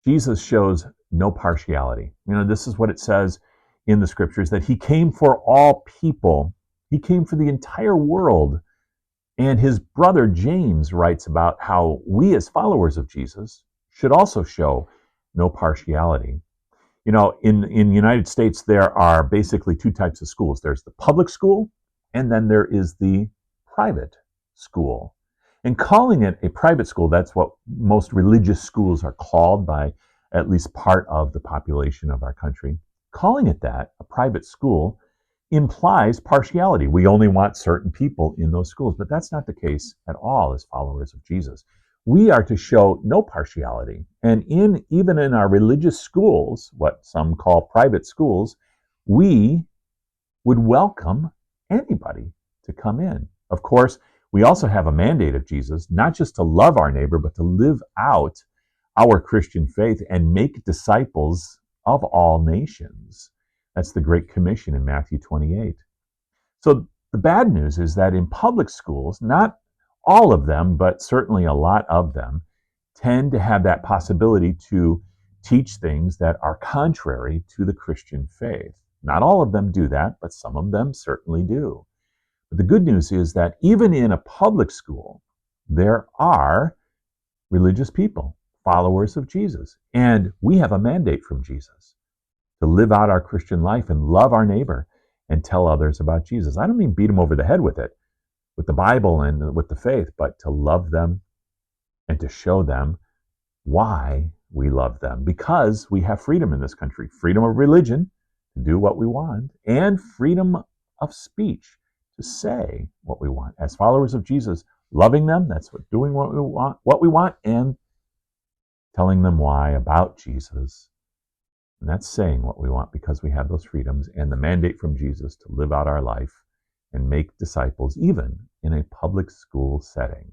Jesus shows no partiality. This is what it says in the scriptures, that he came for all people. He came for the entire world. And his brother James writes about how we as followers of Jesus should also show no partiality. In the United States, there are basically two types of schools. There's the public school, and then there is the private school. And calling it a private school, that's what most religious schools are called by at least part of the population of our country. Calling it that, a private school, implies partiality. We only want certain people in those schools, but that's not the case at all as followers of Jesus. We are to show no partiality. And even in our religious schools, what some call private schools, we would welcome anybody to come in. Of course, we also have a mandate of Jesus, not just to love our neighbor, but to live out our Christian faith and make disciples of all nations. That's the Great Commission in Matthew 28. So the bad news is that in public schools, not all of them, but certainly a lot of them, tend to have that possibility to teach things that are contrary to the Christian faith. Not all of them do that, but some of them certainly do. But the good news is that even in a public school, there are religious people, followers of Jesus. And we have a mandate from Jesus to live out our Christian life and love our neighbor and tell others about Jesus. I don't mean beat them over the head with it, with the Bible and with the faith, but to love them and to show them why we love them. Because we have freedom in this country, freedom of religion to do what we want, and freedom of speech to say what we want. As followers of Jesus, loving them, that's what doing what we want, and telling them why about Jesus. And that's saying what we want because we have those freedoms and the mandate from Jesus to live out our life and make disciples, even in a public school setting.